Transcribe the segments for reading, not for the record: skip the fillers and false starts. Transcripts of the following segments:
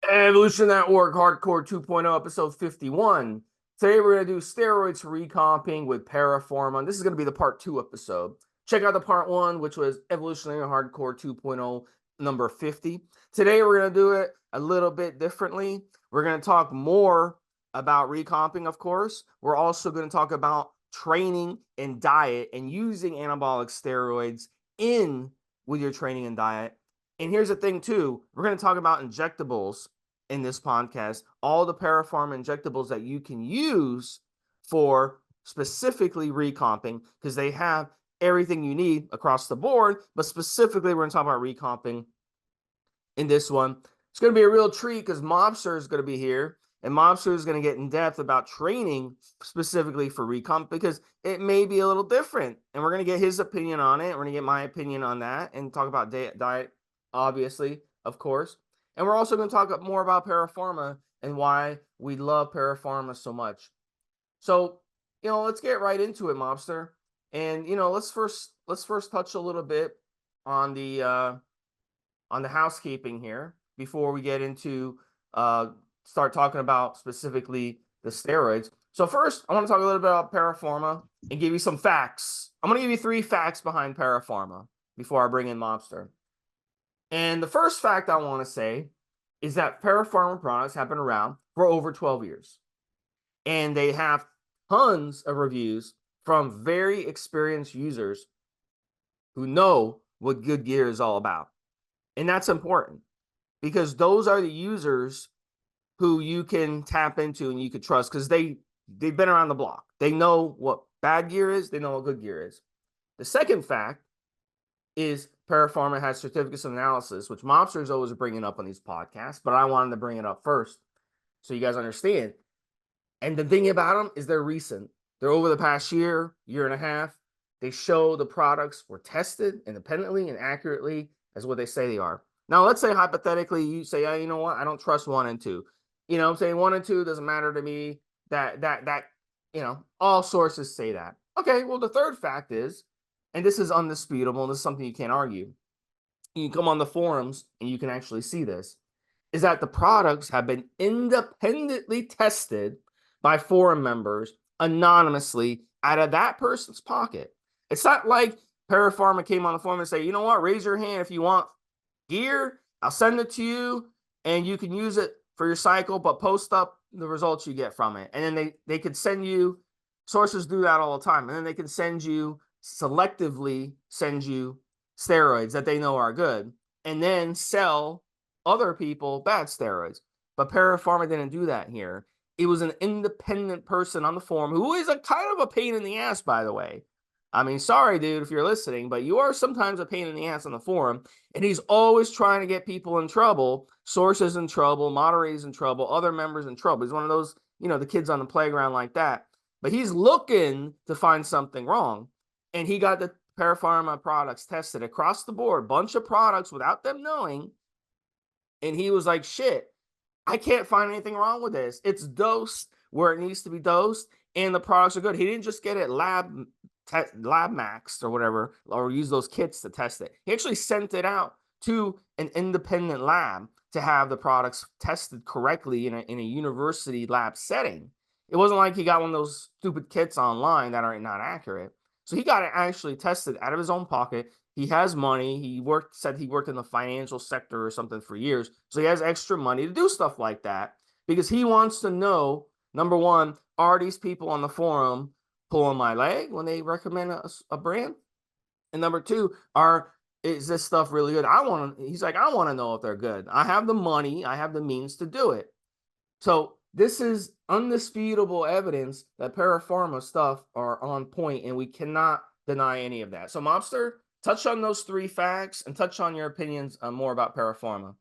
Evolution Network Hardcore 2.0, episode 51. Today we're going to do steroids for recomping with Para Pharma. This is going to be the part 2 episode. Check out the part 1, which was Evolutionary Hardcore 2.0, number 50. Today we're going to do it a little bit differently. We're going to talk more about recomping, of course. We're also going to talk about training and diet and using anabolic steroids in with your training and diet. And here's the thing, too. We're going to talk about injectables in this podcast, all the Para Pharma injectables that you can use for specifically recomping, because they have everything you need across the board. But specifically, we're going to talk about recomping in this one. It's going to be a real treat because Mobster is going to be here. And Mobster is going to get in depth about training specifically for recomp because it may be a little different. And we're going to get his opinion on it. We're going to get my opinion on that and talk about diet, obviously, of course. And we're also going to talk more about Para Pharma and why we love Para Pharma so much. So, let's get right into it, Mobster. And, let's first touch a little bit on the housekeeping here before we get into start talking about specifically the steroids. So first, I want to talk a little bit about Para Pharma and give you some facts. I'm going to give you 3 facts behind Para Pharma before I bring in Mobster. And the first fact I want to say is that Para Pharma products have been around for over 12 years. And they have tons of reviews from very experienced users who know what good gear is all about. And that's important because those are the users who you can tap into and you can trust because they've been around the block. They know what bad gear is. They know what good gear is. The second fact is Para Pharma has certificates of analysis, which Mobster is always bringing up on these podcasts, but I wanted to bring it up first so you guys understand. And the thing about them is they're recent. They're over the past year and a half. They show the products were tested independently and accurately as what they say they are. Now, let's say hypothetically you say, oh, you know what? I don't trust 1 and 2. I'm saying 1 and 2 doesn't matter to me. That all sources say that. Okay, well, the third fact is, and this is undisputable, and this is something you can't argue. You can come on the forums and you can actually see this, is that the products have been independently tested by forum members anonymously out of that person's pocket. It's not like Para Pharma came on the forum and say, you know what, raise your hand if you want gear. I'll send it to you and you can use it for your cycle, but post up the results you get from it. And then they could send you, sources do that all the time, and then they can selectively send you steroids that they know are good and then sell other people bad steroids. But Para Pharma didn't do that here. It was an independent person on the forum who is a kind of a pain in the ass, by the way. I mean, sorry, dude, if you're listening, but you are sometimes a pain in the ass on the forum. And he's always trying to get people in trouble, sources in trouble, moderators in trouble, other members in trouble. He's one of those, the kids on the playground like that. But he's looking to find something wrong. And he got the Para Pharma products tested across the board, bunch of products without them knowing. And he was like, shit, I can't find anything wrong with this. It's dosed where it needs to be dosed, and the products are good. He didn't just get it lab maxed or whatever, or use those kits to test it. He actually sent it out to an independent lab to have the products tested correctly in a university lab setting. It wasn't like he got one of those stupid kits online that are not accurate. So he got it actually tested out of his own pocket. He has money. He said he worked in the financial sector or something for years. So he has extra money to do stuff like that because he wants to know, number one, are these people on the forum pulling my leg when they recommend a brand? And number 2, is this stuff really good? He's like, I want to know if they're good. I have the money, I have the means to do it. So this is undisputable evidence that Para Pharma stuff are on point, and we cannot deny any of that. So Mobster, touch on those 3 facts and touch on your opinions more about Para Pharma.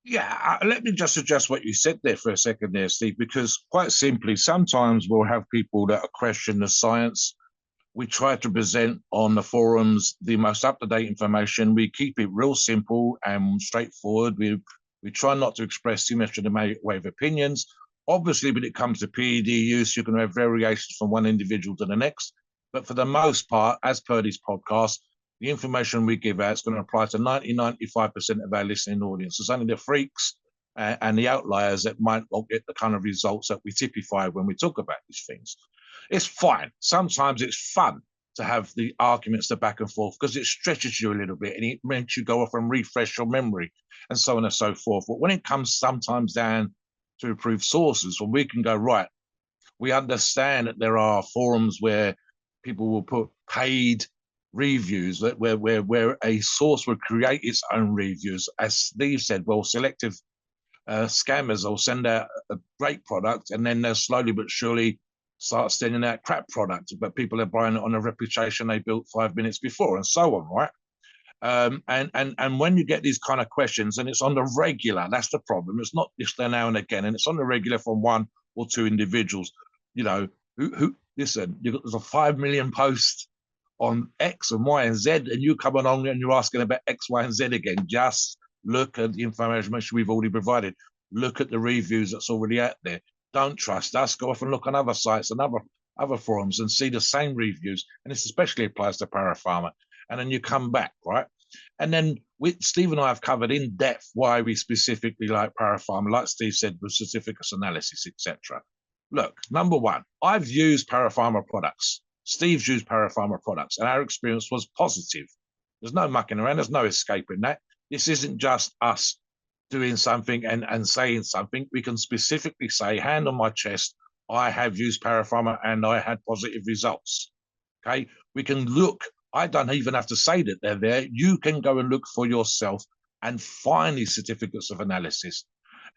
Yeah, let me just address what you said there for a second there, Steve, because quite simply, sometimes we'll have people that question the science. We try to present on the forums the most up-to-date information. We keep it real simple and straightforward. We try not to express too much in the way of opinions. Obviously, when it comes to PED use, you can have variations from one individual to the next. But for the most part, as per this podcast, the information we give out is going to apply to 90-95% of our listening audience. It's only the freaks and the outliers that might not get the kind of results that we typify when we talk about these things. It's fine. Sometimes it's fun to have the arguments, the back and forth, because it stretches you a little bit and it makes you go off and refresh your memory and so on and so forth. But when it comes sometimes down to approved sources, when we can go, right, we understand that there are forums where people will put paid reviews, where a source will create its own reviews. As Steve said, well, selective scammers will send out a great product and then they'll slowly but surely start sending out crap product, but people are buying it on a reputation they built 5 minutes before and so on, right? And when you get these kind of questions and it's on the regular, that's the problem. It's not just there now and again, and it's on the regular from one or two individuals, who listen, there's a 5 million post on X and Y and Z, and you come along and you're asking about X, Y, and Z again. Just look at the information we've already provided. Look at the reviews that's already out there. Don't trust us. Go off and look on other sites and other forums and see the same reviews. And this especially applies to Para Pharma. And then you come back, right? And then Steve and I have covered in depth why we specifically like Para Pharma, like Steve said, with certificates analysis, etc. Look, number one, I've used Para Pharma products. Steve's used Para Pharma products, and our experience was positive. There's no mucking around. There's no escaping that. This isn't just us doing something and saying something. We can specifically say, hand on my chest, I have used Para Pharma and I had positive results. Okay, we can look. I don't even have to say that they're there. You can go and look for yourself and find these certificates of analysis.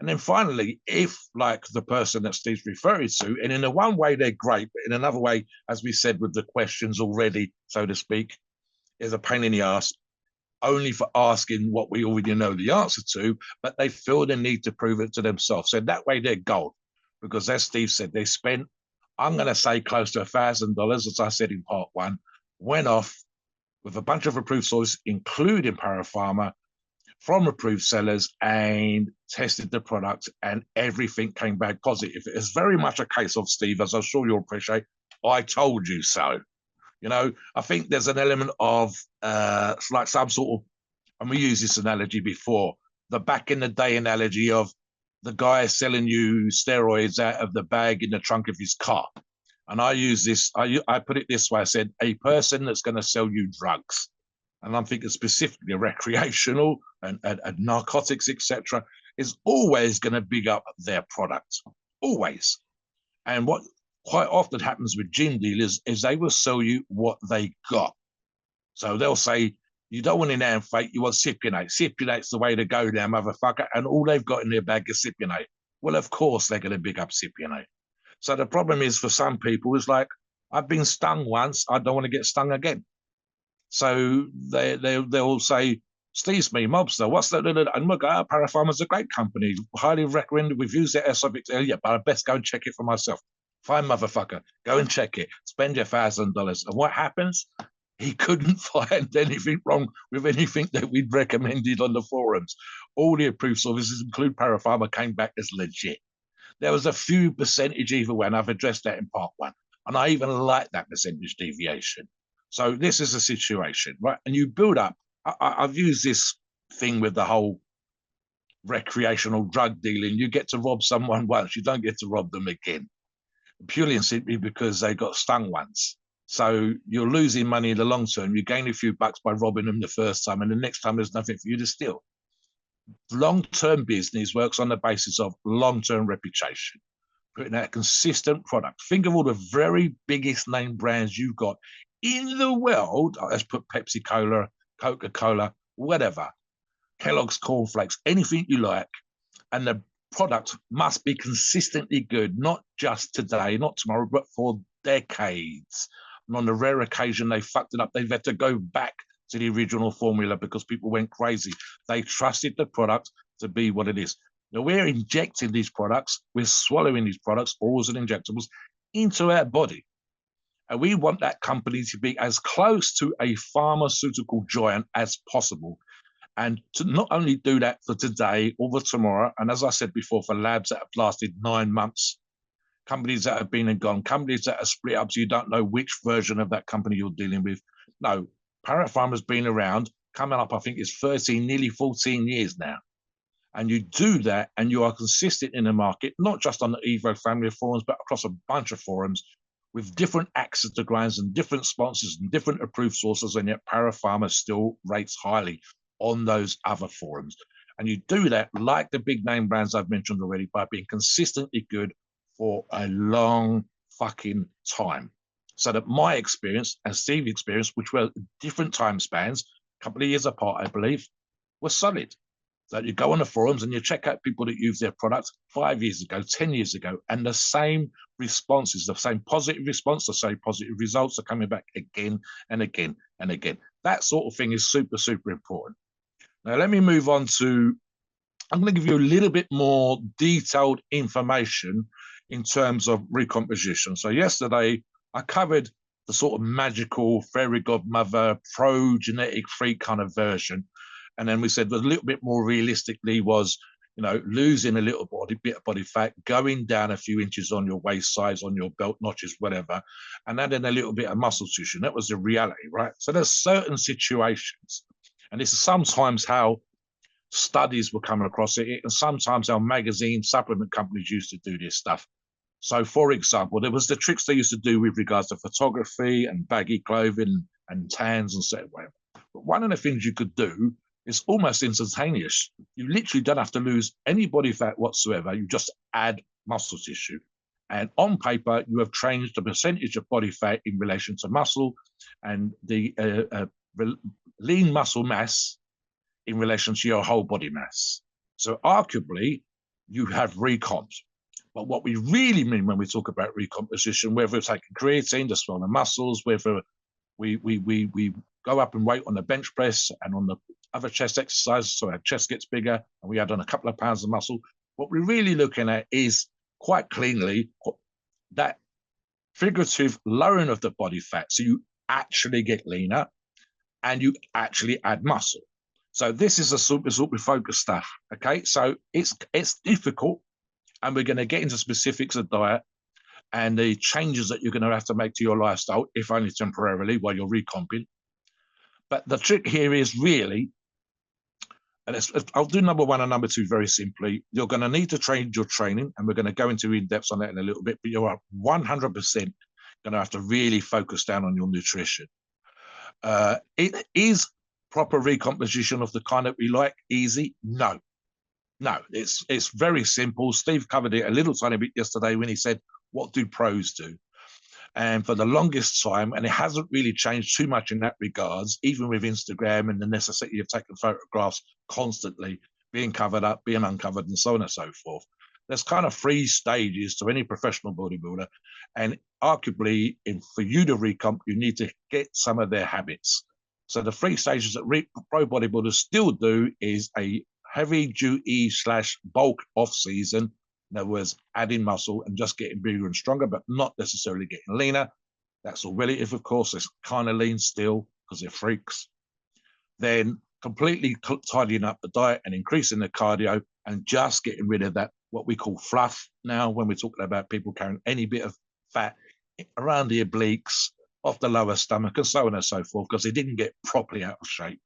And then finally, if like the person that Steve's referring to, and in a one way they're great, but in another way, as we said with the questions already, so to speak, is a pain in the ass, only for asking what we already know the answer to, but they feel the need to prove it to themselves. So that way they're gold, because as Steve said, they spent, I'm going to say close to $1,000, as I said in part one, went off with a bunch of approved sources, including Para Pharma, from approved sellers, and tested the product, and everything came back positive. It's very much a case of, Steve, as I'm sure you'll appreciate, I told you so. I think there's an element of like some sort of, and we used this analogy before, the back in the day analogy of the guy selling you steroids out of the bag in the trunk of his car. And I use this, I put it this way, I said, a person that's going to sell you drugs, and I'm thinking specifically recreational and narcotics, etc., is always going to big up their product, always. And what quite often happens with gym dealers is they will sell you what they got. So they'll say, you don't want an amphetamine, you want cypionate. Cypionate's the way to go now, motherfucker. And all they've got in their bag is cypionate. Well, of course, they're going to big up cypionate. So the problem is for some people, it's like, I've been stung once, I don't want to get stung again. So they'll say, Stevesmi, Mobster, what's that? And we'll go, Para Pharma's a great company, highly recommended. We've used it as subject. Yeah, but I best go and check it for myself. Fine, motherfucker, go and check it. Spend your $1,000. And what happens? He couldn't find anything wrong with anything that we'd recommended on the forums. All the approved services, include Para Pharma, came back as legit. There was a few percentage either way, and I've addressed that in part one. And I even like that percentage deviation. So this is a situation, right? And you build up. I've used this thing with the whole recreational drug dealing. You get to rob someone once, you don't get to rob them again, purely and simply because they got stung once. So you're losing money in the long term. You gain a few bucks by robbing them the first time, and the next time there's nothing for you to steal. Long-term business works on the basis of long-term reputation, putting out a consistent product. Think of all the very biggest name brands you've got in the world. Let's put Pepsi Cola, Coca-Cola, whatever, Kellogg's cornflakes, anything you like, and the product must be consistently good, not just today, not tomorrow, but for decades. And on the rare occasion they fucked it up, they've had to go back to the original formula because people went crazy. They trusted the product to be what it is. Now we're injecting these products, we're swallowing these products, orals and injectables, into our body. And we want that company to be as close to a pharmaceutical giant as possible. And to not only do that for today or for tomorrow, and as I said before, for labs that have lasted 9 months, companies that have been and gone, companies that are split up so you don't know which version of that company you're dealing with. No, Para Pharma's been around, coming up, I think it's 13, nearly 14 years now. And you do that, and you are consistent in the market, not just on the Evo family of forums, but across a bunch of forums with different access to grinds and different sponsors and different approved sources, and yet Para Pharma still rates highly on those other forums. And you do that, like the big name brands I've mentioned already, by being consistently good for a long fucking time. So that my experience and Steve's experience, which were different time spans, a couple of years apart, I believe, were solid. So you go on the forums and you check out people that use their products 5 years ago, 10 years ago, and the same responses, the same positive response, the same positive results are coming back again and again and again. That sort of thing is super, super important. Now, let me move on to, I'm going to give you a little bit more detailed information in terms of recomposition. So yesterday, I covered the sort of magical fairy godmother, pro-genetic freak kind of version. And then we said a little bit more realistically was, you know, losing a little bit of body fat, going down a few inches on your waist size, on your belt notches, whatever, and adding a little bit of muscle tissue. And that was the reality, right? So there's certain situations, and this is sometimes how studies will come across it, and sometimes our magazine supplement companies used to do this stuff. So, for example, there was the tricks they used to do with regards to photography and baggy clothing and tans and so on. But one of the things you could do is almost instantaneous. You literally don't have to lose any body fat whatsoever. You just add muscle tissue. And on paper, you have changed the percentage of body fat in relation to muscle and the lean muscle mass in relation to your whole body mass. So arguably, you have recomp. But what we really mean when we talk about recomposition, whether it's taking creatine to swell the muscles, whether we go up in weight on the bench press and on the other chest exercises, so our chest gets bigger and we add on a couple of pounds of muscle, what we're really looking at is quite cleanly that figurative lowering of the body fat. So you actually get leaner and you actually add muscle. So this is a super focused stuff. Okay, so it's difficult, and we're going to get into specifics of diet and the changes that you're going to have to make to your lifestyle, if only temporarily, while you're recomping. But the trick here is really, and I'll do number one and number two very simply. You're going to need to change your training, and we're going to go into in-depth on that in a little bit, but you're 100% going to have to really focus down on your nutrition. It is proper recomposition of the kind that we like easy? No, it's very simple. Steve covered it a little tiny bit yesterday when he said, what do pros do? And for the longest time, and it hasn't really changed too much in that regards, even with Instagram and the necessity of taking photographs constantly, being covered up, being uncovered, and so on and so forth. There's kind of 3 stages to any professional bodybuilder. And arguably, for you to recomp, you need to get some of their habits. So the 3 stages that pro bodybuilders still do is a heavy duty / bulk off season. In other words, adding muscle and just getting bigger and stronger, but not necessarily getting leaner. That's all relative, of course. It's kind of lean still because they're freaks. Then completely tidying up the diet and increasing the cardio and just getting rid of that, what we call fluff now, when we're talking about people carrying any bit of fat around the obliques, off the lower stomach, and so on and so forth, because they didn't get properly out of shape.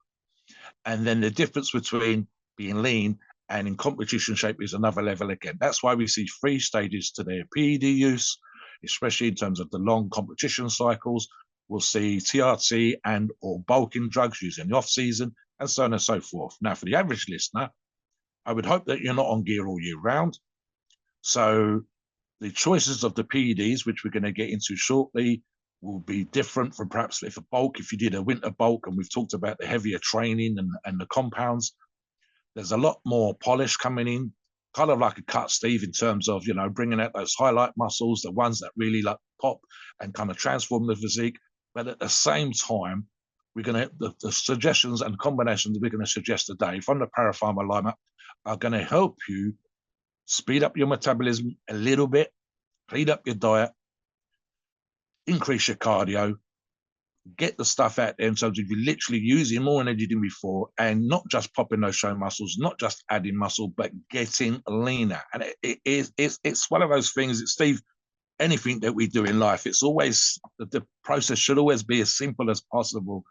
And then the difference between being lean and in competition shape is another level again. That's why we see 3 stages to their PED use, especially in terms of the long competition cycles. We'll see TRT and or bulking drugs used in the off season, and so on and so forth. Now, for the average listener, I would hope that you're not on gear all year round. So the choices of the PEDs, which we're going to get into shortly, will be different from perhaps if a bulk, if you did a winter bulk, and we've talked about the heavier training and the compounds. There's a lot more polish coming in, kind of like a cut, Steve, in terms of, you know, bringing out those highlight muscles, the ones that really like pop and kind of transform the physique. But at the same time, we're going to, the suggestions and combinations we're going to suggest today from the Para Pharma lineup are going to help you speed up your metabolism a little bit, clean up your diet, increase your cardio, get the stuff out there in terms of you literally using more energy than before, and not just popping those show muscles, not just adding muscle, but getting leaner. And it's one of those things that, Steve, anything that we do in life, it's always, the process should always be as simple as possible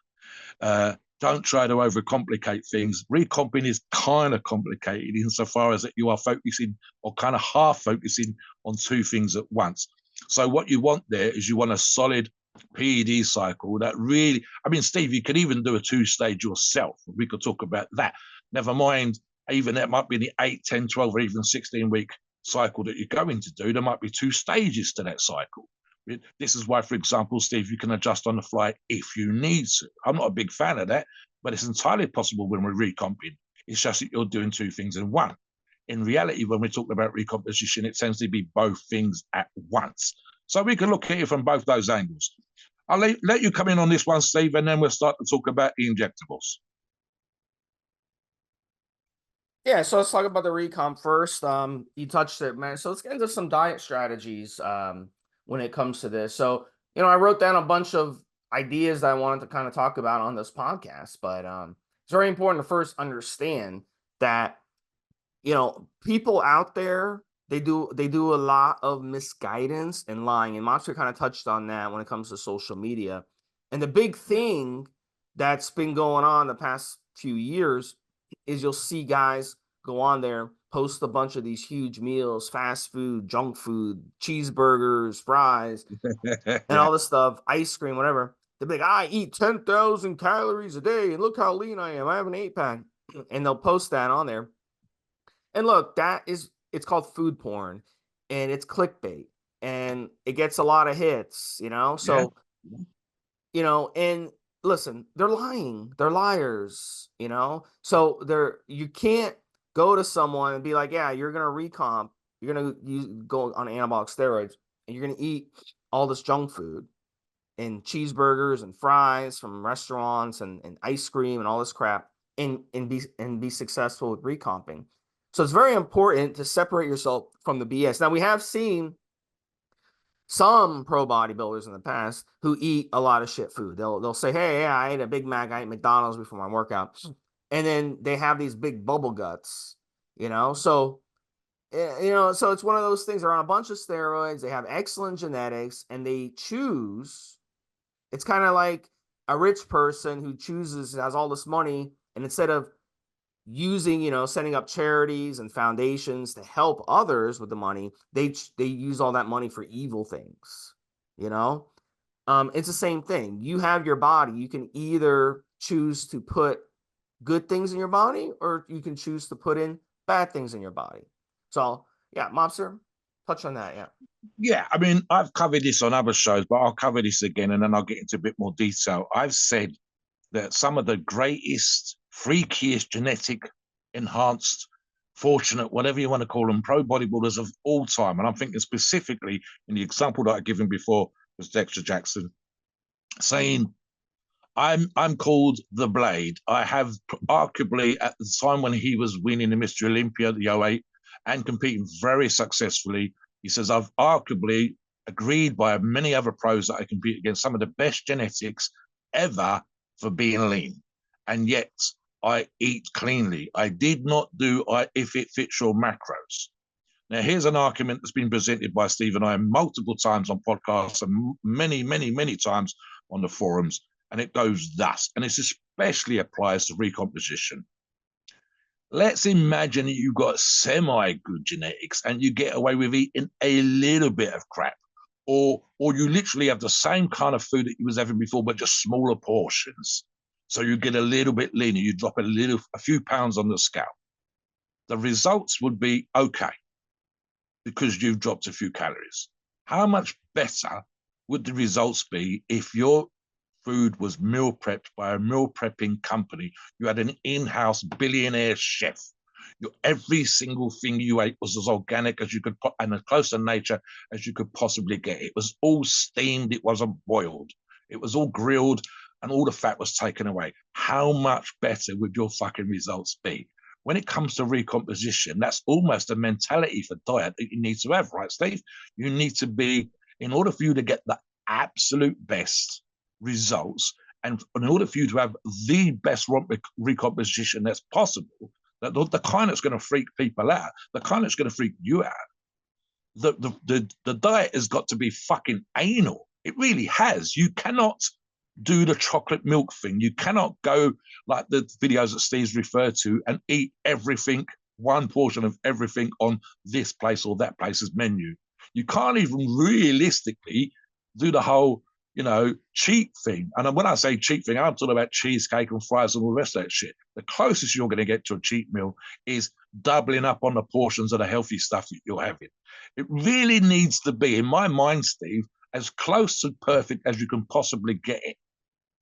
to don't try to overcomplicate things. Recomping is kind of complicated insofar as that you are focusing or kind of half focusing on two things at once. So what you want there is you want a solid PED cycle that really, I mean, Steve, you could even do a 2-stage yourself. We could talk about that. Never mind, even that might be the 8, 10, 12, or even 16-week cycle that you're going to do. There might be 2 stages to that cycle. This is why, for example, Steve, you can adjust on the fly if you need to. I'm not a big fan of that, but it's entirely possible when we're recomping. It's just that you're doing 2 things in one. In reality, when we're talking about recomposition, it tends to be both things at once. So we can look at it from both those angles. I'll let you come in on this one, Steve, and then we'll start to talk about the injectables. Yeah, so let's talk about the recomp first. You touched it, man. So let's get into some diet strategies when it comes to this. So, I wrote down a bunch of ideas that I wanted to kind of talk about on this podcast, but it's very important to first understand that, people out there, they do a lot of misguidance and lying. And Monster kind of touched on that when it comes to social media. And the big thing that's been going on the past few years is you'll see guys go on there, post a bunch of these huge meals, fast food, junk food, cheeseburgers, fries, and all this stuff, ice cream, whatever. They'll be like, I eat 10,000 calories a day, and look how lean I am. I have an 8-pack. And they'll post that on there. And look, it's called food porn, and it's clickbait, and it gets a lot of hits, So, and listen, they're lying. They're liars, So you can't go to someone and be like, yeah, you're going to recomp. You're going to go on anabolic steroids, and you're going to eat all this junk food and cheeseburgers and fries from restaurants and ice cream and all this crap and be successful with recomping. So it's very important to separate yourself from the BS. Now, we have seen some pro bodybuilders in the past who eat a lot of shit food. They'll say, hey, yeah, I ate a Big Mac, I ate McDonald's before my workout. And then they have these big bubble guts, So, so it's one of those things. They're on a bunch of steroids. They have excellent genetics, and they choose. It's kind of like a rich person who has all this money, and instead of using, setting up charities and foundations to help others with the money, they use all that money for evil things. It's the same thing. You have your body. You can either choose to put good things in your body, or you can choose to put in bad things in your body. So yeah, Mobster, touch on that. Yeah, I mean, I've covered this on other shows, but I'll cover this again, and then I'll get into a bit more detail. I've said that some of the greatest, freakiest, genetic, enhanced, fortunate, whatever you want to call them, pro bodybuilders of all time, and I'm thinking specifically in the example that I've given before was Dexter Jackson, saying, I'm called the Blade. I have arguably at the time when he was winning the Mr. Olympia, the 08, and competing very successfully, he says, I've arguably agreed by many other pros that I compete against some of the best genetics ever for being lean. And yet I eat cleanly. I did not do if it fits your macros. Now, here's an argument that's been presented by Steve and I multiple times on podcasts and many, many, many times on the forums. And it goes thus, and it especially applies to recomposition. Let's imagine you've got semi-good genetics and you get away with eating a little bit of crap, or you literally have the same kind of food that you was having before, but just smaller portions. So you get a little bit leaner, you drop a few pounds on the scale. The results would be okay because you've dropped a few calories. How much better would the results be if your food was meal prepped by a meal prepping company? You had an in-house billionaire chef. Every single thing you ate was as organic as you could, and as close to nature as you could possibly get. It was all steamed. It wasn't boiled. It was all grilled, and all the fat was taken away. How much better would your fucking results be? When it comes to recomposition, that's almost a mentality for diet that you need to have, right, Steve? You need to be, in order for you to get the absolute best results, and in order for you to have the best recomposition that's possible, that the kind that's going to freak people out, the kind that's going to freak you out, the diet has got to be fucking anal. It really has. You cannot do the chocolate milk thing. You cannot go like the videos that Steve's referred to and eat everything, one portion of everything on this place or that place's menu. You can't even realistically do the whole, cheat thing. And when I say cheat thing, I'm talking about cheesecake and fries and all the rest of that shit. The closest you're going to get to a cheat meal is doubling up on the portions of the healthy stuff that you're having. It really needs to be, in my mind, Steve, as close to perfect as you can possibly get it.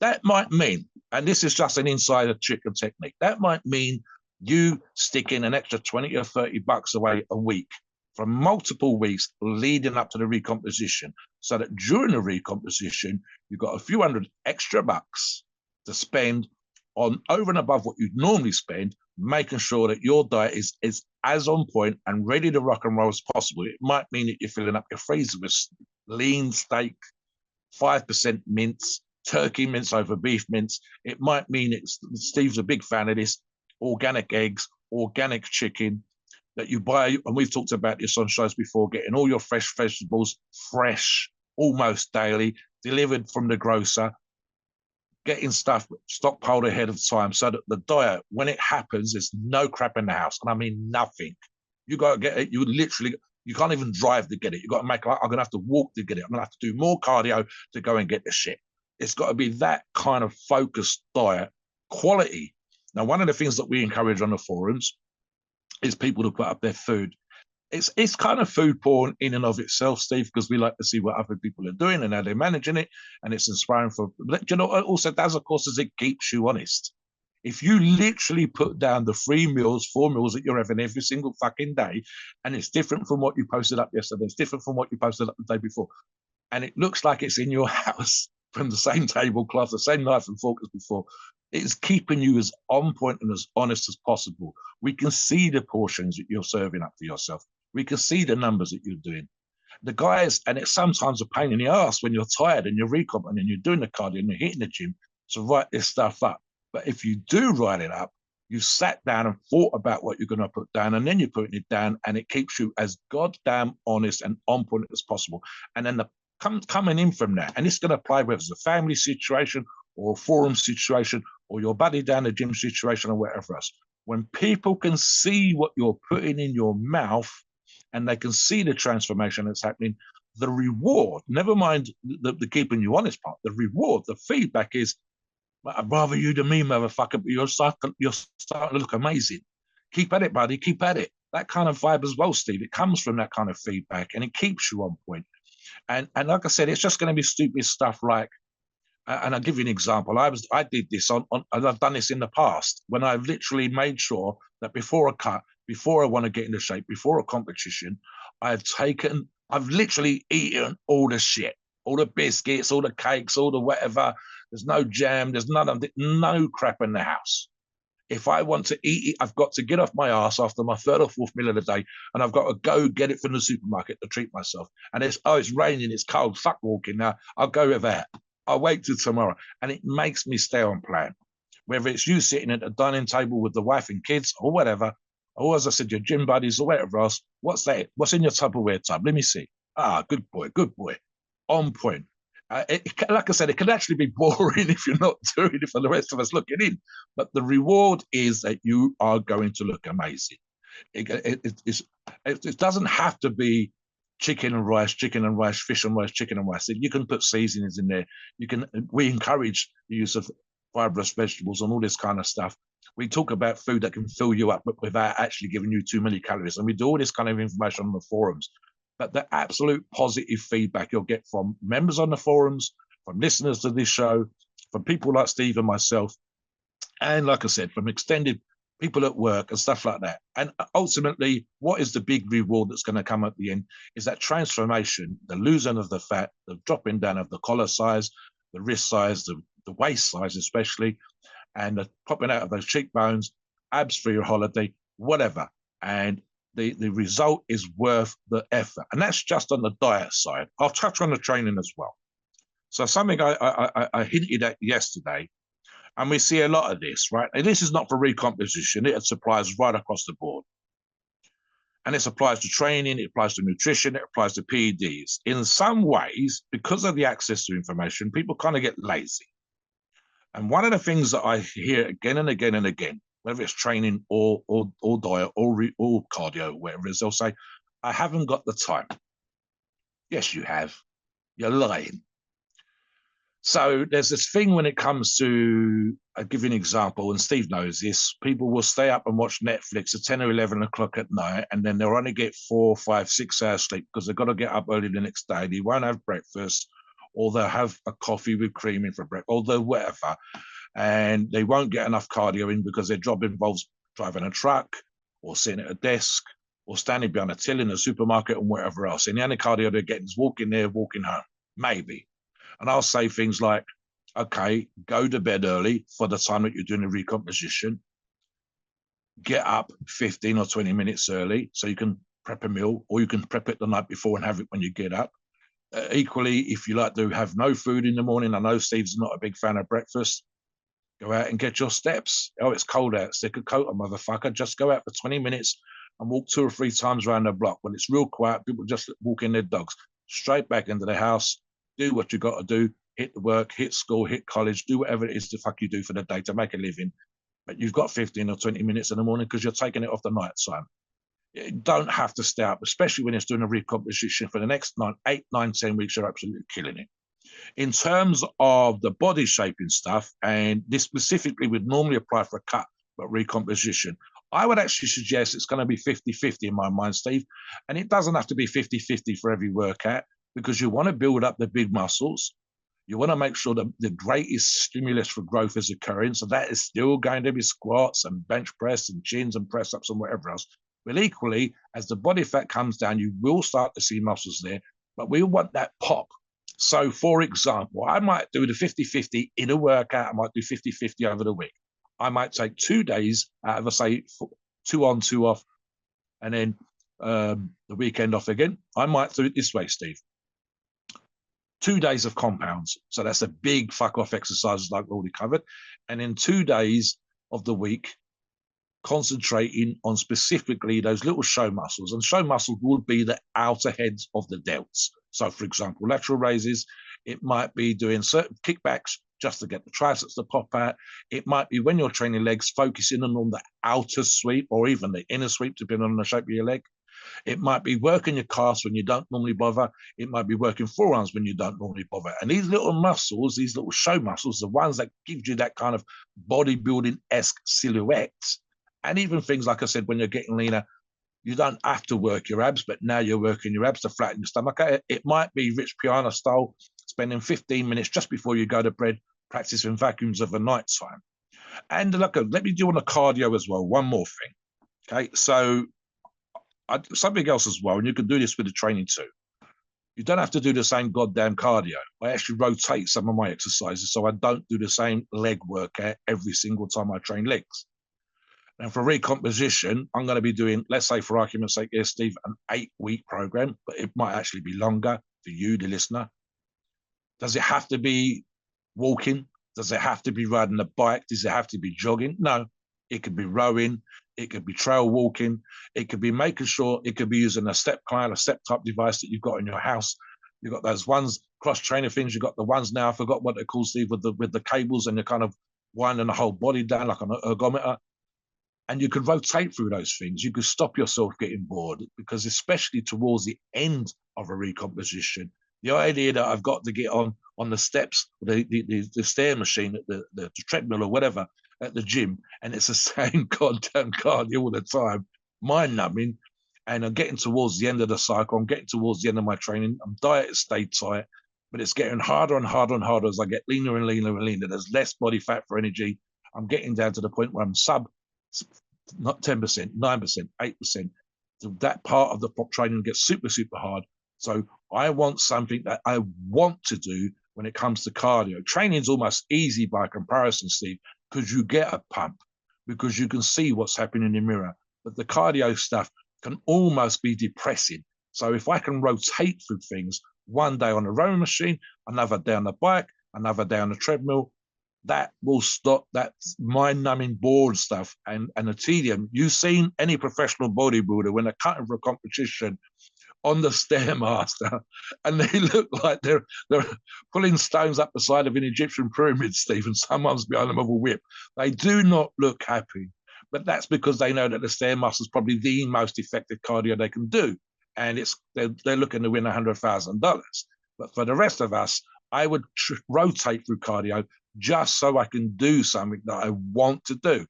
That might mean, and this is just an insider chicken technique, that might mean you sticking an extra 20 or 30 bucks away a week for multiple weeks leading up to the recomposition, so that during the recomposition, you've got a few hundred extra bucks to spend on over and above what you'd normally spend, making sure that your diet is as on point and ready to rock and roll as possible. It might mean that you're filling up your freezer with lean steak, 5% mince, turkey mince over beef mince. It might mean Steve's a big fan of this, organic eggs, organic chicken that you buy. And we've talked about this on shows before, getting all your fresh vegetables, fresh, almost daily, delivered from the grocer, getting stuff stockpiled ahead of time so that the diet, when it happens, there's no crap in the house. And I mean nothing. You got to get it. You can't even drive to get it. You got to I'm going to have to walk to get it. I'm going to have to do more cardio to go and get the shit. It's got to be that kind of focused diet, quality. Now, one of the things that we encourage on the forums is people to put up their food. It's kind of food porn in and of itself, Steve, because we like to see what other people are doing and how they're managing it, and it's inspiring for. But you know what it also does, of course, is it keeps you honest. If you literally put down the 4 meals that you're having every single fucking day, and it's different from what you posted up yesterday, it's different from what you posted up the day before, and it looks like it's in your house from the same tablecloth, the same knife and fork as before, it's keeping you as on point and as honest as possible. We can see the portions that you're serving up for yourself. We can see the numbers that you're doing. The guys, and it's sometimes a pain in the ass when you're tired and you're recomping and you're doing the cardio and you're hitting the gym to write this stuff up. But if you do write it up, you sat down and thought about what you're going to put down, and then you're putting it down, and it keeps you as goddamn honest and on point as possible. And then coming in from that, and it's going to apply whether it's a family situation or a forum situation or your buddy down the gym situation or whatever else. When people can see what you're putting in your mouth and they can see the transformation that's happening, the reward, never mind the keeping you honest part, the reward, the feedback is, I'd rather you than me, motherfucker, but you're starting to look amazing. Keep at it, buddy, keep at it. That kind of vibe as well, Steve. It comes from that kind of feedback and it keeps you on point. And like I said, it's just going to be stupid stuff like, and I'll give you an example. I did this and I've done this in the past when I've literally made sure that before a cut, before I want to get into shape, before a competition, I've literally eaten all the shit, all the biscuits, all the cakes, all the whatever. There's no jam. There's no crap in the house. If I want to eat it, I've got to get off my ass after my third or fourth meal of the day, and I've got to go get it from the supermarket to treat myself. And it's raining, it's cold, fuck walking now. I'll go with that. I'll wait till tomorrow. And it makes me stay on plan. Whether it's you sitting at a dining table with the wife and kids or whatever, or as I said, your gym buddies or whatever else, what's that? What's in your Tupperware tub? Let me see. Good boy. On point. Like I said, it can actually be boring if you're not doing it for the rest of us looking in. But the reward is that you are going to look amazing. It doesn't have to be chicken and rice, fish and rice, chicken and rice. You can put seasonings in there. We encourage the use of fibrous vegetables and all this kind of stuff. We talk about food that can fill you up, but without actually giving you too many calories. And we do all this kind of information on the forums. But the absolute positive feedback you'll get from members on the forums, from listeners to this show, from people like Steve and myself, and like I said, from extended people at work and stuff like that. And ultimately, what is the big reward that's going to come at the end is that transformation, the losing of the fat, the dropping down of the collar size, the wrist size, the waist size especially, and the popping out of those cheekbones, abs for your holiday, whatever. And the result is worth the effort. And that's just on the diet side. I'll touch on the training as well. So something I hinted at yesterday, and we see a lot of this, right? And this is not for recomposition. It applies right across the board. And it applies to training, it applies to nutrition, it applies to PEDs. In some ways, because of the access to information, people kind of get lazy. And one of the things that I hear again and again and again, whether it's training or diet or cardio, whatever it is, they'll say, I haven't got the time. Yes, you have. You're lying. So there's this thing when it comes to, I'll give you an example, and Steve knows this, people will stay up and watch Netflix at 10 or 11 o'clock at night, and then they'll only get 4, 5, 6 hours sleep because they've got to get up early the next day. They won't have breakfast, or they'll have a coffee with cream in for breakfast, or they'll whatever. And they won't get enough cardio in because their job involves driving a truck or sitting at a desk or standing behind a till in a supermarket and whatever else. And the only cardio they're getting is walking there, walking home, maybe. And I'll say things like, okay, go to bed early for the time that you're doing the recomposition. Get up 15 or 20 minutes early so you can prep a meal, or you can prep it the night before and have it when you get up. Equally, if you like to have no food in the morning, I know Steve's not a big fan of breakfast, go out and get your steps. Oh, it's cold out. Stick a coat on, motherfucker. Just go out for 20 minutes and walk 2 or 3 times around the block. When it's real quiet, people just walk in their dogs. Straight back into the house. Do what you got to do. Hit the work, hit school, hit college. Do whatever it is the fuck you do for the day to make a living. But you've got 15 or 20 minutes in the morning because you're taking it off the night time. You don't have to stay up, especially when it's doing a recomposition for the next 8, 9, 10 weeks. You're absolutely killing it. In terms of the body shaping stuff, and this specifically would normally apply for a cut, but recomposition, I would actually suggest it's going to be 50-50 in my mind, Steve. And it doesn't have to be 50-50 for every workout, because you want to build up the big muscles. You want to make sure that the greatest stimulus for growth is occurring. So that is still going to be squats and bench press and chins and press ups and whatever else. But equally, as the body fat comes down, you will start to see muscles there, but we want that pop. So, for example, I might do the 50-50 in a workout. I might do 50-50 over the week. I might take 2 days out of, say, 2 on, 2 off, and then the weekend off again. I might do it this way, Steve. 2 days of compounds. So that's a big fuck off exercises like we already covered. And then 2 days of the week, concentrating on specifically those little show muscles. And show muscles would be the outer heads of the delts. So, for example, lateral raises, it might be doing certain kickbacks just to get the triceps to pop out. It might be when you're training legs, focusing on the outer sweep or even the inner sweep, depending on the shape of your leg. It might be working your calves when you don't normally bother. It might be working forearms when you don't normally bother. And these little muscles, these little show muscles, the ones that give you that kind of bodybuilding-esque silhouette, and even things, like I said, when you're getting leaner, you don't have to work your abs, but now you're working your abs to flatten your stomach. It might be Rich Piana style, spending 15 minutes just before you go to bed, practicing vacuums of the night time. And look, let me do on the cardio as well. One more thing. Okay, so something else as well, and you can do this with the training too. You don't have to do the same goddamn cardio. I actually rotate some of my exercises, so I don't do the same leg workout every single time I train legs. And for recomposition, I'm going to be doing, let's say for argument's sake, here, Steve, an 8-week program, but it might actually be longer for you, the listener. Does it have to be walking? Does it have to be riding a bike? Does it have to be jogging? No, it could be rowing. It could be trail walking. It could be making sure, it could be using a step client, a step type device that you've got in your house. You've got those ones, cross trainer things. You've got the ones now, I forgot what they're called, Steve, with the cables, and you're kind of winding the whole body down like an ergometer. And you could rotate through those things. You could stop yourself getting bored, because especially towards the end of a recomposition, the idea that I've got to get on the steps, the stair machine, the treadmill or whatever at the gym, and it's the same goddamn cardio all the time, mind-numbing. And I'm getting towards the end of the cycle. I'm getting towards the end of my training. My diet has stayed tight, but it's getting harder and harder and harder as I get leaner and leaner and leaner. There's less body fat for energy. I'm getting down to the point where I'm not 10%, 9%, 8%. So that part of the prop training gets super, super hard. So I want something that I want to do when it comes to cardio. Training is almost easy by comparison, Steve, because you get a pump, because you can see what's happening in the mirror. But the cardio stuff can almost be depressing. So if I can rotate through things, one day on a rowing machine, another day on the bike, another day on the treadmill, that will stop that mind-numbing bored stuff and the tedium. You've seen any professional bodybuilder when they're cutting for a competition, on the Stairmaster, and they look like they're pulling stones up the side of an Egyptian pyramid, Steve, and someone's behind them with a whip. They do not look happy, but that's because they know that the Stairmaster is probably the most effective cardio they can do, and they're looking to win $100,000. But for the rest of us, I would rotate through cardio just so I can do something that I want to do.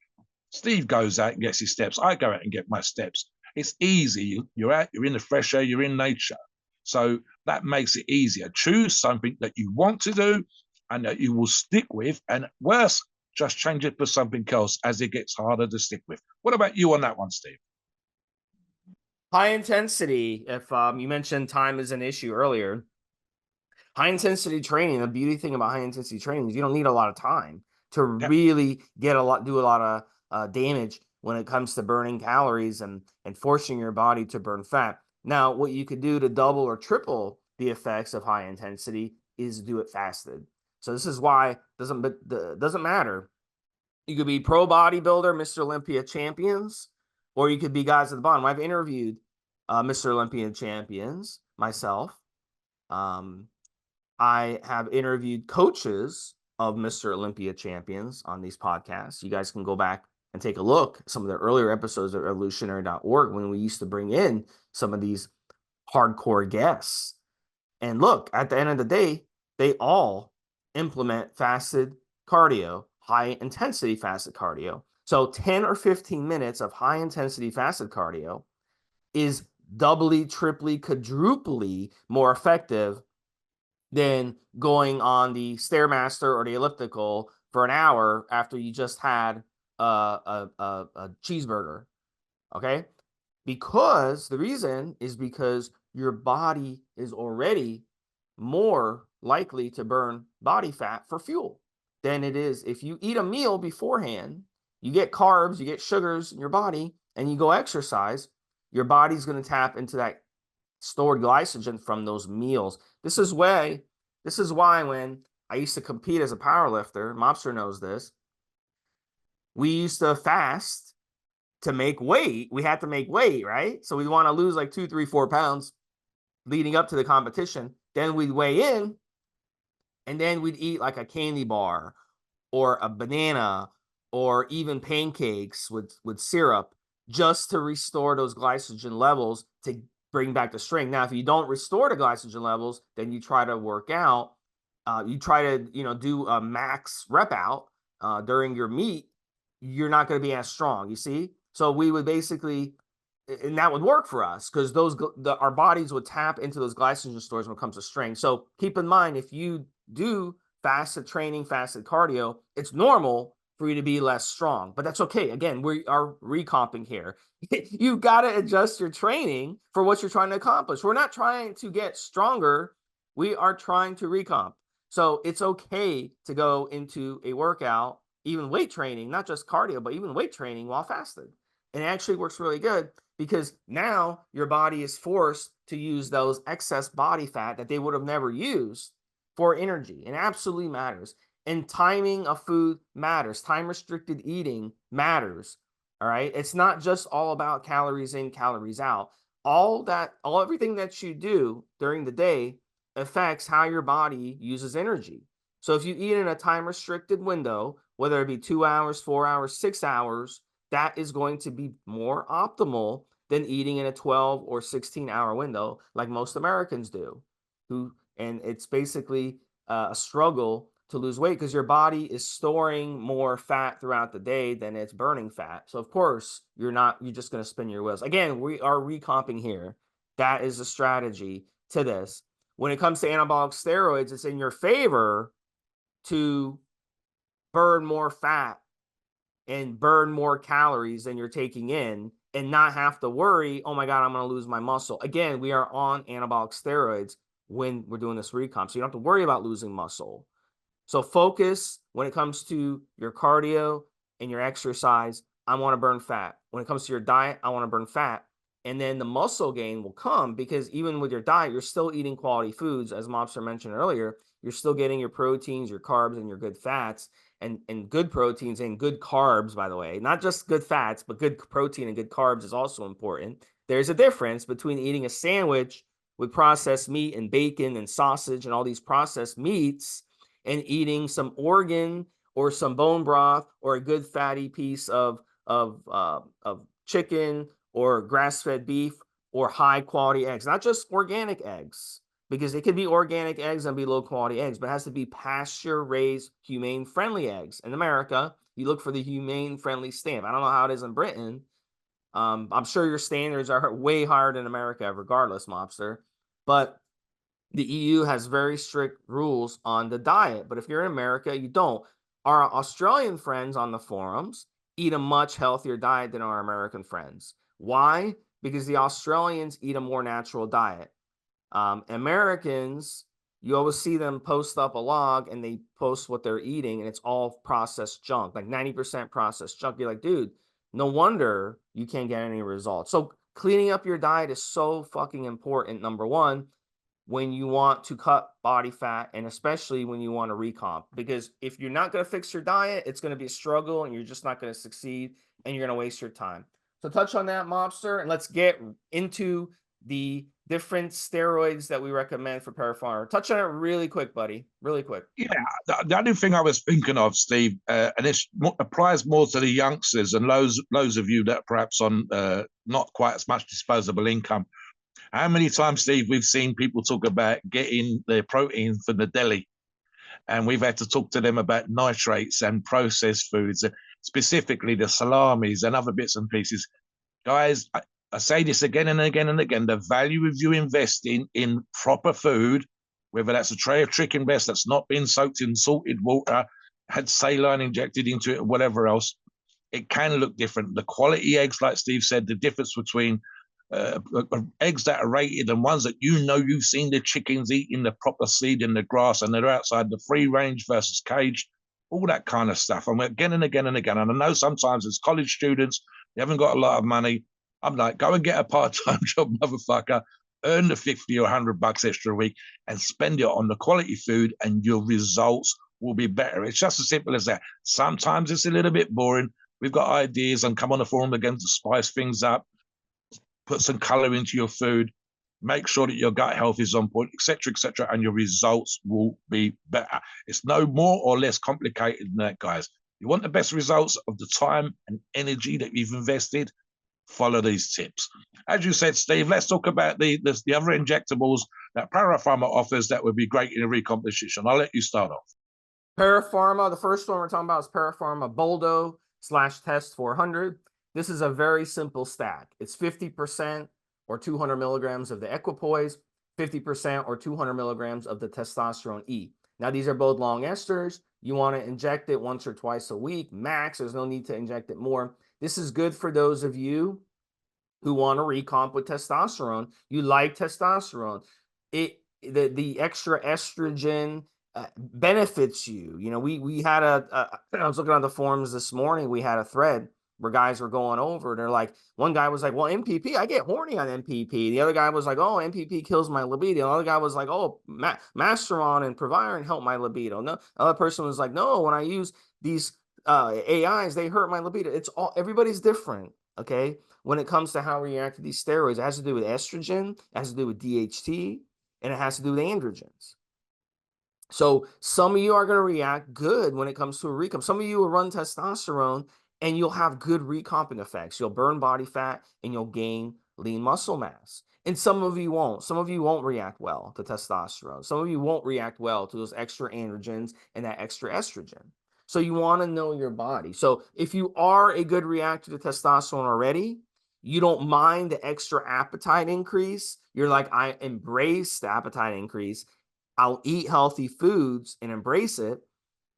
Steve goes out and gets his steps. I go out and get my steps. It's easy. You're out, you're in the fresh air, you're in nature. So that makes it easier. Choose something that you want to do and that you will stick with. And worse, just change it for something else as it gets harder to stick with. What about you on that one, Steve? High intensity, if you mentioned time is an issue earlier, high intensity training, the beauty thing about high intensity training is you don't need a lot of time to really do a lot of damage when it comes to burning calories and forcing your body to burn fat. Now, what you could do to double or triple the effects of high intensity is do it fasted. So this is why it doesn't matter. You could be pro bodybuilder, Mr. Olympia champions, or you could be guys at the bottom. I've interviewed Mr. Olympia champions myself. I have interviewed coaches of Mr. Olympia champions on these podcasts. You guys can go back and take a look at some of the earlier episodes of evolutionary.org when we used to bring in some of these hardcore guests. And look, at the end of the day, they all implement fasted cardio, high intensity fasted cardio. So 10 or 15 minutes of high intensity fasted cardio is doubly, triply, quadruply more effective than going on the Stairmaster or the elliptical for an hour after you just had a cheeseburger. Okay? Because the reason is because your body is already more likely to burn body fat for fuel than it is if you eat a meal beforehand. You get carbs, you get sugars in your body, and you go exercise. Your body's going to tap into that stored glycogen from those meals. This is why when I used to compete as a powerlifter, Mobster knows this, we used to fast to make weight. We had to make weight, right? So we want to lose like 2, 3, 4 pounds leading up to the competition. Then we'd weigh in, and then we'd eat like a candy bar or a banana or even pancakes with syrup just to restore those glycogen levels to bring back the strength. Now, if you don't restore the glycogen levels, then you try to work out. You try to, do a max rep out during your meet. You're not going to be as strong, you see? So we would basically, and that would work for us because our bodies would tap into those glycogen stores when it comes to strength. So keep in mind, if you do fasted training, fasted cardio, it's normal for you to be less strong, but that's okay. Again, we are recomping here. You've got to adjust your training for what you're trying to accomplish. We're not trying to get stronger. We are trying to recomp. So it's okay to go into a workout, even weight training, not just cardio, but even weight training while fasted. And it actually works really good because now your body is forced to use those excess body fat that they would have never used for energy. It absolutely matters. And timing of food matters. Time restricted eating matters. All right. It's not just all about calories in, calories out. Everything that you do during the day affects how your body uses energy. So if you eat in a time restricted window, whether it be 2 hours, 4 hours, 6 hours, that is going to be more optimal than eating in a 12 or 16-hour window like most Americans do. And it's basically a struggle to lose weight because your body is storing more fat throughout the day than it's burning fat. So of course, you're just going to spin your wheels. Again, we are recomping here. That is a strategy to this. When it comes to anabolic steroids, it's in your favor to burn more fat and burn more calories than you're taking in and not have to worry, oh my God, I'm going to lose my muscle. Again, we are on anabolic steroids when we're doing this recomp. So you don't have to worry about losing muscle. So focus when it comes to your cardio and your exercise. I want to burn fat. When it comes to your diet, I want to burn fat. And then the muscle gain will come because even with your diet, you're still eating quality foods. As Mobster mentioned earlier, you're still getting your proteins, your carbs, and your good fats, and good proteins and good carbs, by the way. Not just good fats, but good protein and good carbs is also important. there's a difference between eating a sandwich with processed meat and bacon and sausage and all these processed meats and eating some organ or some bone broth or a good fatty piece of chicken or grass-fed beef or high quality eggs, not just organic eggs, because it could be organic eggs and be low quality eggs, but it has to be pasture raised, humane friendly eggs. In America, you look for the humane friendly stamp. I don't know how it is in Britain. I'm sure your standards are way higher than America, regardless, Mobster. But the EU has very strict rules on the diet. But if you're in America, you don't. Our Australian friends on the forums eat a much healthier diet than our American friends. Why? Because the Australians eat a more natural diet. Americans, you always see them post up a log and they post what they're eating and it's all processed junk, like 90% processed junk. You're like, dude, no wonder you can't get any results. So cleaning up your diet is so fucking important, number one, when you want to cut body fat and especially when you want to recomp. Because if you're not going to fix your diet, it's going to be a struggle and you're just not going to succeed and you're going to waste your time. So touch on that, Mobster, and let's get into the different steroids that we recommend for Para Pharma. Touch on it really quick, buddy. Really quick. Yeah, the only thing I was thinking of, Steve, and this applies more to the youngsters and those of you that are perhaps on not quite as much disposable income. How many times, Steve, we've seen people talk about getting their protein from the deli, and we've had to talk to them about nitrates and processed foods, specifically the salamis and other bits and pieces. Guys, I say this again and again and again, the value of you investing in proper food, whether that's a tray of chicken breast that's not been soaked in salted water, had saline injected into it, or whatever else, it can look different. The quality eggs, like Steve said, the difference between eggs that are rated and ones that you've seen the chickens eating the proper seed in the grass and they're outside the free range versus cage, all that kind of stuff. And again and again and again. And I know sometimes as college students, you haven't got a lot of money. I'm like, go and get a part-time job, motherfucker, earn the 50 or $100 extra a week and spend it on the quality food and your results will be better. It's just as simple as that. Sometimes it's a little bit boring. We've got ideas and come on the forum again to spice things up, put some color into your food, make sure that your gut health is on point, etc., and your results will be better. It's no more or less complicated than that, guys. You want the best results of the time and energy that you've invested, follow these tips. As you said, Steve, let's talk about the other injectables that Para Pharma offers that would be great in a recomposition. I'll let you start off. Para Pharma, the first one we're talking about is Para Pharma Boldo/Test 400. This is a very simple stack. It's 50% or 200 milligrams of the equipoise, 50% or 200 milligrams of the testosterone E. Now, these are both long esters. You want to inject it once or twice a week, max. There's no need to inject it more. This is good for those of you who want to recomp with testosterone. You like testosterone. The extra estrogen benefits you. You know, we had I was looking on the forums this morning. We had a thread where guys were going over. They're like, one guy was like, well, MPP, I get horny on MPP. The other guy was like, oh, MPP kills my libido. The other guy was like, oh, Masteron and Proviron help my libido. No, the other person was like, no, when I use these AIs, they hurt my libido. It's all, everybody's different. Okay. When it comes to how we react to these steroids, it has to do with estrogen, it has to do with DHT, and it has to do with androgens. So some of you are going to react good when it comes to a recomp. Some of you will run testosterone and you'll have good recomping effects. You'll burn body fat and you'll gain lean muscle mass. And some of you won't. Some of you won't react well to testosterone. Some of you won't react well to those extra androgens and that extra estrogen. So you want to know your body. So if you are a good reactor to testosterone already, you don't mind the extra appetite increase. You're like, I embrace the appetite increase. I'll eat healthy foods and embrace it.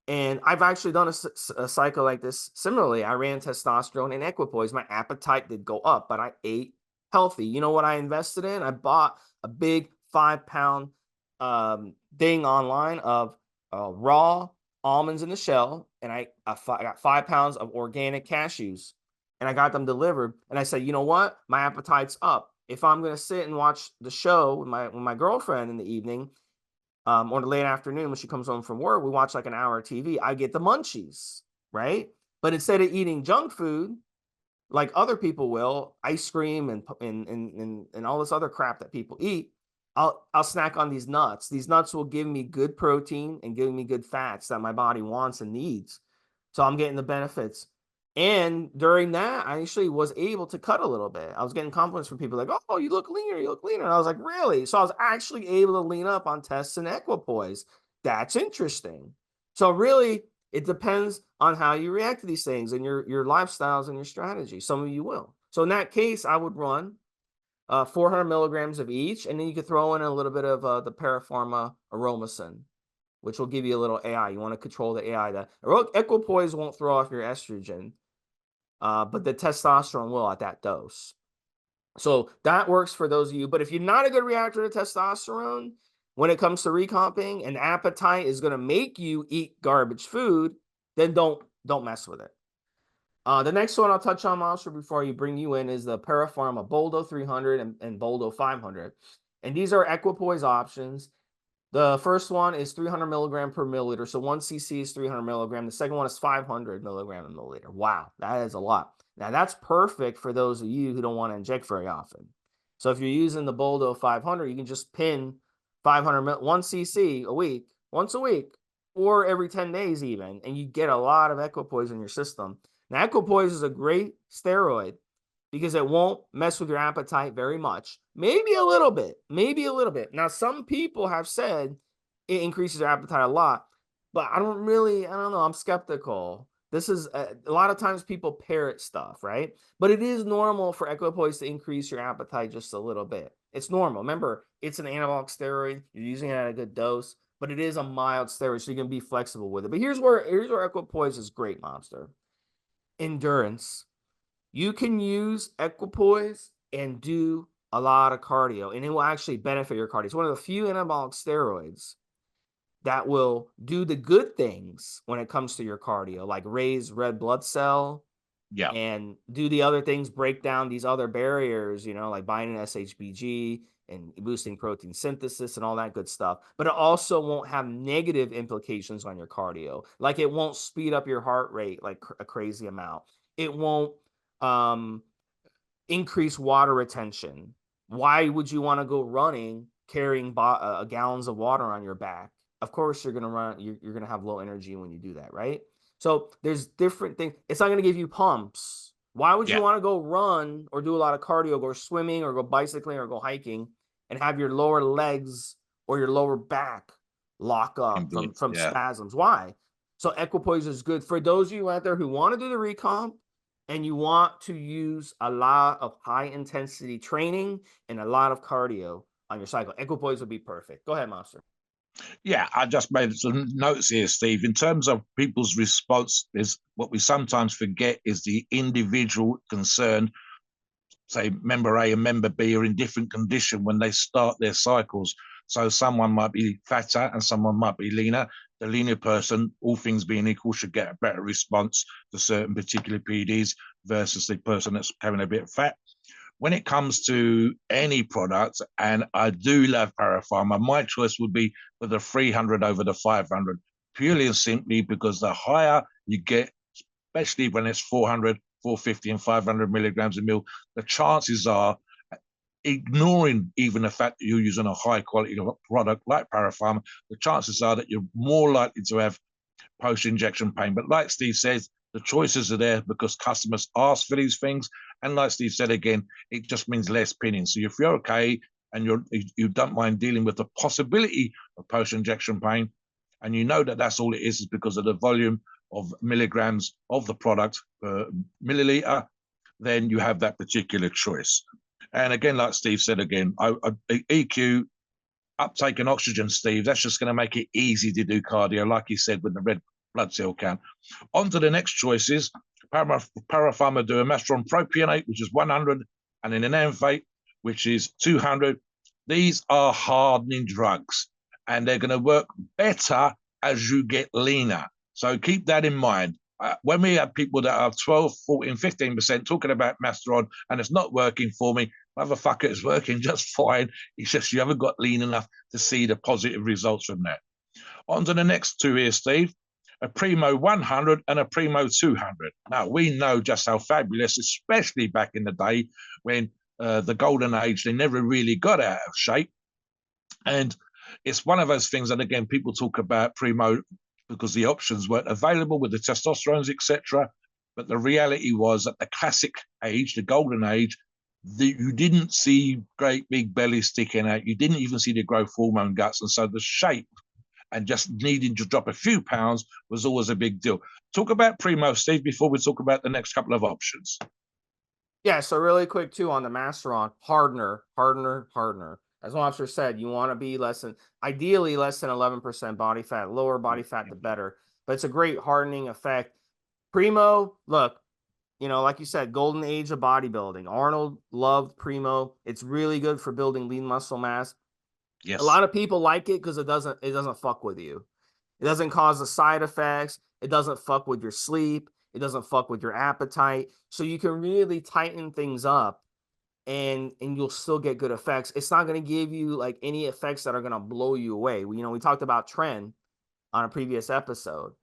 And I've actually done a cycle like this. Similarly, I ran testosterone and equipoise. My appetite did go up, but I ate healthy. You know what I invested in? I bought a big 5-pound thing online of raw almonds in the shell. And I got 5 pounds of organic cashews and I got them delivered. And I said, you know what? My appetite's up. If I'm going to sit and watch the show with my girlfriend in the evening, or the late afternoon when she comes home from work, we watch like an hour of TV. I get the munchies, right? But instead of eating junk food, like other people will, ice cream and all this other crap that people eat, I'll snack on these nuts. These nuts will give me good protein and give me good fats that my body wants and needs. So I'm getting the benefits. And during that, I actually was able to cut a little bit. I was getting compliments from people like, "Oh, you look leaner, you look leaner." And I was like, "Really?" So I was actually able to lean up on tests and equipoise. That's interesting. So really, it depends on how you react to these things and your lifestyles and your strategy. Some of you will. So in that case, I would run 400 milligrams of each, and then you could throw in a little bit of the Para Pharma aromacin, which will give you a little AI. You want to control the AI. That equipoise won't throw off your estrogen, but the testosterone will at that dose. So that works for those of you. But if you're not a good reactor to testosterone, when it comes to recomping, and appetite is going to make you eat garbage food, then don't mess with it. The next one I'll touch on, Monster, before you bring you in, is the Para Pharma Boldo 300 and Boldo 500. And these are equipoise options. The first one is 300 milligram per milliliter. So 1 cc is 300 milligram. The second one is 500 milligram per milliliter. Wow, that is a lot. Now, that's perfect for those of you who don't want to inject very often. So if you're using the Boldo 500, you can just pin 500 1 cc a week, once a week, or every 10 days even, and you get a lot of equipoise in your system. Now, equipoise is a great steroid because it won't mess with your appetite very much. Maybe a little bit, maybe a little bit. Now, some people have said it increases your appetite a lot, but I don't know. I'm skeptical. This is a lot of times people parrot stuff, right? But it is normal for equipoise to increase your appetite just a little bit. It's normal. Remember, it's an anabolic steroid. You're using it at a good dose, but it is a mild steroid, so you can be flexible with it. But here's where equipoise is great, Mobster. Endurance. You can use equipoise and do a lot of cardio, and it will actually benefit your cardio. It's one of the few anabolic steroids that will do the good things when it comes to your cardio, like raise red blood cell, and do the other things, break down these other barriers, like binding SHBG and boosting protein synthesis and all that good stuff. But it also won't have negative implications on your cardio. Like it won't speed up your heart rate like a crazy amount. It won't increase water retention. Why would you want to go running carrying gallons of water on your back? Of course, you're going to have low energy when you do that, right? So there's different things. It's not going to give you pumps. Why would you want to go run or do a lot of cardio, go swimming or go bicycling or go hiking and have your lower legs or your lower back lock up from spasms? Why? So equipoise is good for those of you out there who want to do the recomp and you want to use a lot of high intensity training and a lot of cardio on your cycle. Equipoise would be perfect. Go ahead, Monster. Yeah, I just made some notes here, Steve. In terms of people's response, is what we sometimes forget is the individual concerned. Say member A and member B are in different condition when they start their cycles. So someone might be fatter and someone might be leaner. The leaner person, all things being equal, should get a better response to certain particular PDs versus the person that's having a bit of fat. When it comes to any product, and I do love Para Pharma, my choice would be for the 300 over the 500, purely and simply because the higher you get, especially when it's 400, 450 and 500 milligrams a mil, the chances are, ignoring even the fact that you're using a high quality product like Para Pharma, the chances are that you're more likely to have post-injection pain. But like Steve says, the choices are there because customers ask for these things. And like Steve said again, it just means less pinning. So if you're okay and you don't mind dealing with the possibility of post-injection pain, and you know that that's all it is because of the volume of milligrams of the product per milliliter, then you have that particular choice. And again, like Steve said again, EQ, uptake and oxygen, Steve, that's just going to make it easy to do cardio, like you said, with the red blood cell count. On to the next choices. Para Pharma do a Mastron propionate, which is 100, and an enanthate, which is 200. These are hardening drugs, and they're going to work better as you get leaner. So keep that in mind. When we have people that are 12, 14, 15% talking about Mastron and it's not working for me, motherfucker, it's working just fine. It's just you haven't got lean enough to see the positive results from that. On to the next two here, Steve. a Primo 100 and a Primo 200. Now, we know just how fabulous, especially back in the day when the golden age, they never really got out of shape. And it's one of those things that, again, people talk about Primo because the options weren't available with the testosterones, etc. But the reality was that the classic age, the golden age, you didn't see great big bellies sticking out. You didn't even see the growth hormone guts. And so the shape and just needing to drop a few pounds was always a big deal. Talk about Primo, Steve, before we talk about the next couple of options. Yeah, so really quick too on the Masteron, hardener. As Mobster said, you want to be ideally less than 11% body fat. Lower body fat, the better. But it's a great hardening effect. Primo, look, like you said, golden age of bodybuilding. Arnold loved Primo. It's really good for building lean muscle mass. Yes. A lot of people like it because it doesn't fuck with you. It doesn't cause the side effects. It doesn't fuck with your sleep. It doesn't fuck with your appetite. So you can really tighten things up and you'll still get good effects. It's not going to give you like any effects that are going to blow you away. We talked about trend on a previous episode.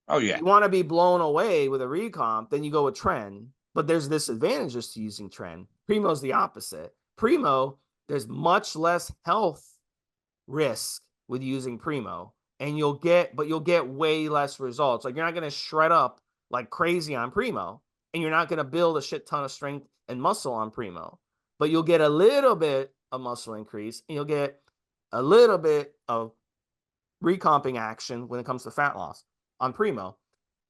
Oh, yeah. If you want to be blown away with a recomp, then you go with trend. But there's disadvantages to using trend. Primo's the opposite. Primo, there's much less health risk with using Primo. And you'll get way less results. Like you're not going to shred up like crazy on Primo. And you're not going to build a shit ton of strength and muscle on Primo. But you'll get a little bit of muscle increase. And you'll get a little bit of recomping action when it comes to fat loss on Primo.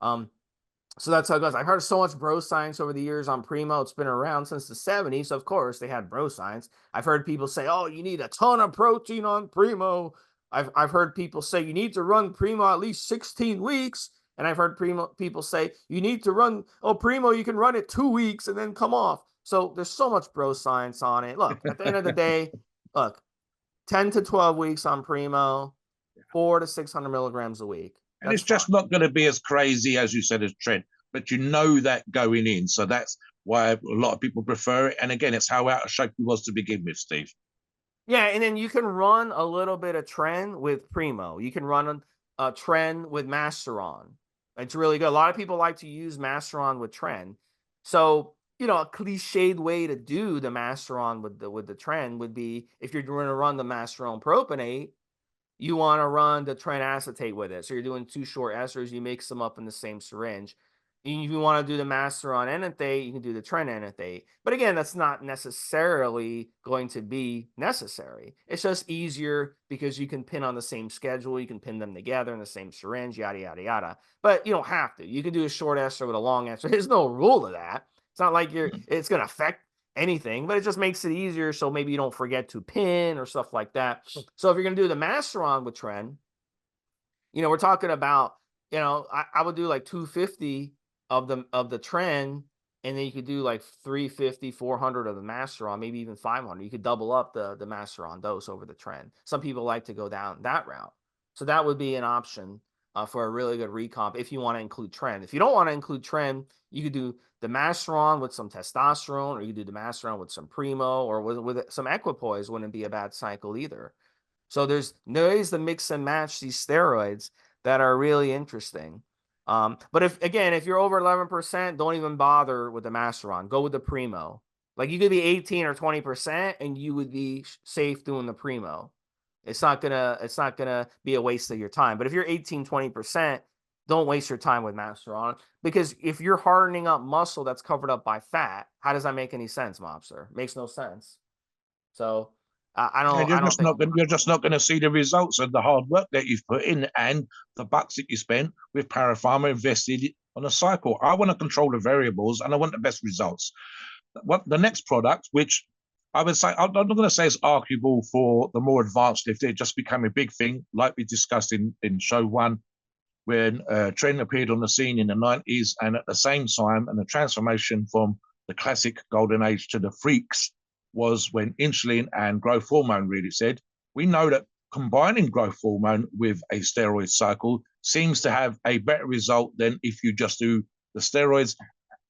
So that's how it goes. I've heard so much bro science over the years on Primo. It's been around since the 70s. So of course, they had bro science. I've heard people say, oh, you need a ton of protein on Primo. I've heard people say you need to run Primo at least 16 weeks. And I've heard people say you need to run, Primo, you can run it 2 weeks and then come off. So there's so much bro science on it. Look, at the end of the day, 10 to 12 weeks on Primo, 400 to 600 milligrams a week. And it's just not going to be as crazy, as you said, as trend, but you know that going in. So that's why a lot of people prefer it. And again, it's how out of shape he was to begin with, Steve. Yeah, and then you can run a little bit of trend with Primo. You can run a trend with Masteron. It's really good. A lot of people like to use Masteron with trend. So, a cliched way to do the Masteron with the trend would be if you're going to run the Masteron propionate, you want to run the trend acetate with it. So you're doing 2 short esters, you mix them up in the same syringe. And if you want to do the Masteron enanthate, you can do the trend enanthate. But again, that's not necessarily going to be necessary. It's just easier because you can pin on the same schedule. You can pin them together in the same syringe, yada, yada, yada. But you don't have to. You can do a short ester with a long ester. There's no rule to that. It's not like it's going to affect anything, but it just makes it easier so maybe you don't forget to pin or stuff like that. So if you're going to do the Masteron with trend, we're talking about, I would do like 250 of the trend, and then you could do like 350, 400 of the Masteron, maybe even 500. You could double up the Masteron dose over the trend. Some people like to go down that route. So that would be an option for a really good recomp if you want to include trend. If you don't want to include trend, you could do the Masteron with some testosterone, or you could do the Masteron with some Primo, or with some equipoise. Wouldn't be a bad cycle either. So there's ways to mix and match these steroids that are really interesting. But if you're over 11%, don't even bother with the Masteron. Go with the Primo. Like you could be 18 or 20% and you would be safe doing the Primo. It's not gonna be a waste of your time. But if you're 18, 20%, don't waste your time with Masteron, because if you're hardening up muscle that's covered up by fat, how does that make any sense, Mobster? Makes no sense. So I don't. You're just not going to see the results of the hard work that you've put in and the bucks that you spent with Para Pharma invested on a cycle. I want to control the variables and I want the best results. What the next product, which I would say, I'm not going to say it's arguable for the more advanced if it just became a big thing, like we discussed in show 1, when trend appeared on the scene in the 90s, and at the same time, and the transformation from the classic golden age to the freaks was when insulin and growth hormone really said, we know that combining growth hormone with a steroid cycle seems to have a better result than if you just do the steroids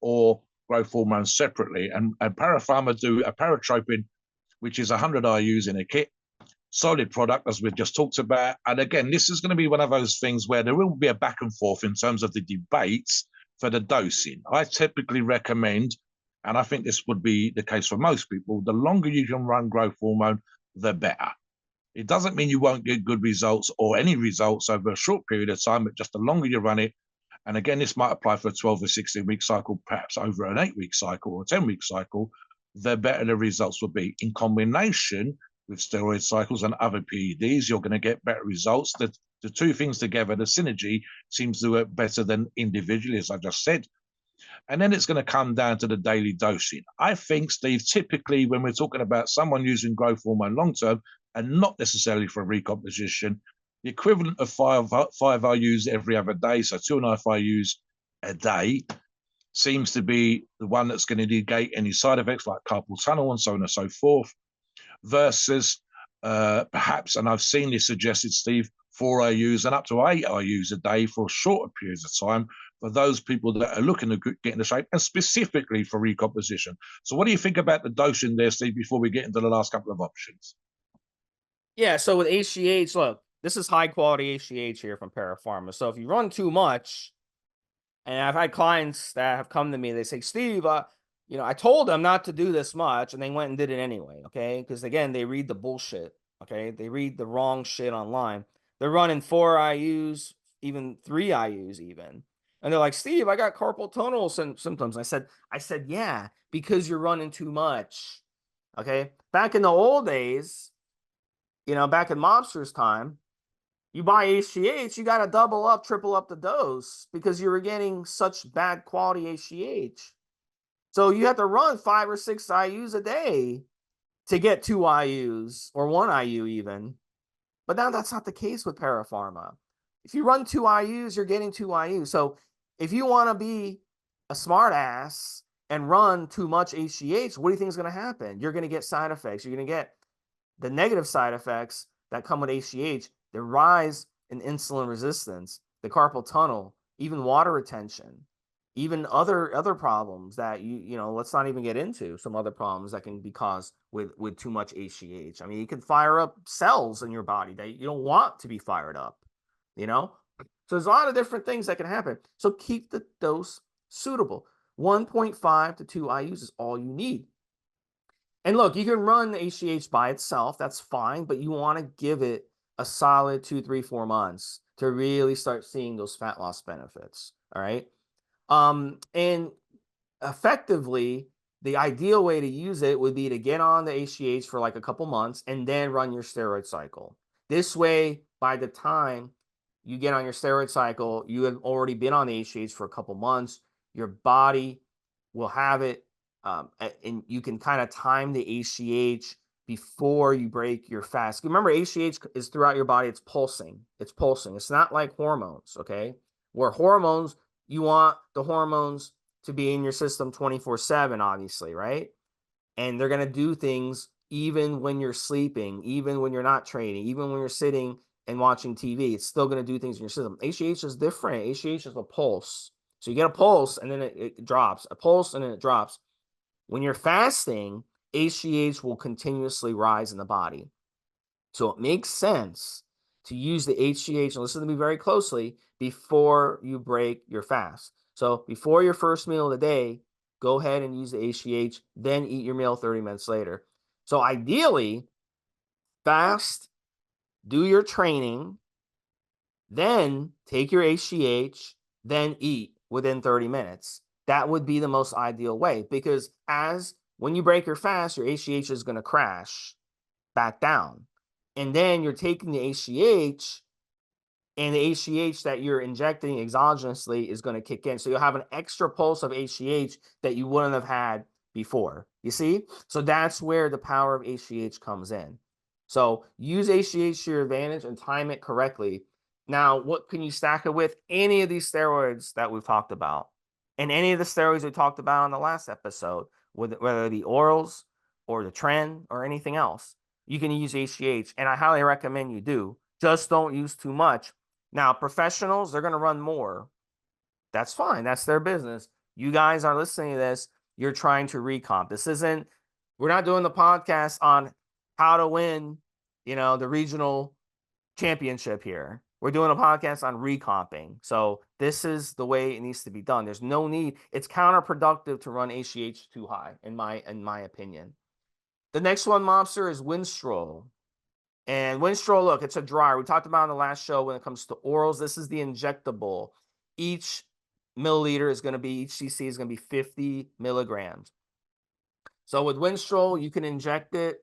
or growth hormone separately. And Para Pharma do a paratropin, which is 100 IUs in a kit. solid product, as we've just talked about. And again, this is going to be one of those things where there will be a back and forth in terms of the debates for the dosing. I typically recommend, and I think this would be the case for most people, the longer you can run growth hormone, the better. It doesn't mean you won't get good results or any results over a short period of time, but just the longer you run it. And again, this might apply for a 12 or 16-week cycle, perhaps over an 8-week cycle or a 10-week cycle, the better the results will be. In combination with steroid cycles and other PEDs, you're going to get better results. The two things together, the synergy seems to work better than individually, as I just said. And then it's going to come down to the daily dosing. I think, Steve, typically when we're talking about someone using growth hormone long-term and not necessarily for recomposition, the equivalent of 5 IUs every other day, so 2.5 IUs a day, seems to be the one that's going to negate any side effects like carpal tunnel and so on and so forth, versus perhaps, and I've seen this suggested, Steve, 4 IUs and up to 8 IUs a day for shorter periods of time for those people that are looking to get into shape and specifically for recomposition. So what do you think about the dosing there, Steve, before we get into the last couple of options? Yeah, so with HGH, look, this is high quality HGH here from Para Pharma. So if you run too much, and I've had clients that have come to me, they say, Steve, I told them not to do this much, and they went and did it anyway, okay? Because again, they read the bullshit, okay? They read the wrong shit online. They're running 4 IUs, even 3 IUs even. And they're like, Steve, I got carpal tunnel symptoms. I said, yeah, because you're running too much, okay? Back in the old days, back in Mobster's time, you buy HGH, you got to double up, triple up the dose because you were getting such bad quality HGH. So you have to run 5 or 6 IUs a day to get 2 IUs or 1 IU even. But now that's not the case with Para Pharma. If you run 2 IUs, you're getting 2 IUs. So if you want to be a smart ass and run too much HGH, what do you think is going to happen? You're going to get side effects. You're going to get the negative side effects that come with HGH, the rise in insulin resistance, the carpal tunnel, even water retention, even other problems that let's not even get into some other problems that can be caused with too much HGH. I mean, you can fire up cells in your body that you don't want to be fired up, So there's a lot of different things that can happen. So keep the dose suitable. 1.5 to 2 IUs is all you need. And look, you can run the HGH by itself. That's fine, but you want to give it a solid 2, 3, 4 months to really start seeing those fat loss benefits. All right. And effectively, the ideal way to use it would be to get on the HGH for like a couple months and then run your steroid cycle. This way, by the time you get on your steroid cycle, you have already been on the HGH for a couple months. Your body will have it. And you can kind of time the HGH before you break your fast. Remember, HGH is throughout your body. It's pulsing. It's not like hormones, okay? Where hormones, you want the hormones to be in your system 24/7, obviously, right? And they're going to do things even when you're sleeping, even when you're not training, even when you're sitting and watching TV. It's still going to do things in your system. HGH is different. HGH is a pulse. So you get a pulse and then it drops, a pulse and then it drops. When you're fasting, HGH will continuously rise in the body. So it makes sense to use the HGH, and listen to me very closely, before you break your fast. So before your first meal of the day, go ahead and use the HGH, then eat your meal 30 minutes later. So ideally, fast, do your training, then take your HGH, then eat within 30 minutes. That would be the most ideal way, because when you break your fast, your HGH is going to crash back down. And then you're taking the HGH, and the HGH that you're injecting exogenously is going to kick in. So you'll have an extra pulse of HGH that you wouldn't have had before. You see? So that's where the power of HGH comes in. So use HGH to your advantage and time it correctly. Now, what can you stack it with? Any of these steroids that we've talked about. And any of the steroids we talked about on the last episode, whether the orals or the tren or anything else, you can use HGH. And I highly recommend you do. Just don't use too much. Now, professionals, they're going to run more. That's fine. That's their business. You guys are listening to this. You're trying to recomp. We're not doing the podcast on how to win you know, the regional championship here. We're doing a podcast on recomping. So this is the way it needs to be done. There's no need. It's counterproductive to run HGH too high, in my opinion. The next one, Mobster, is Winstrol. And Winstrol, look, it's a dryer. We talked about in the last show when it comes to orals. This is the injectable. Each milliliter is going to be, each cc is going to be 50 milligrams. So with Winstrol, you can inject it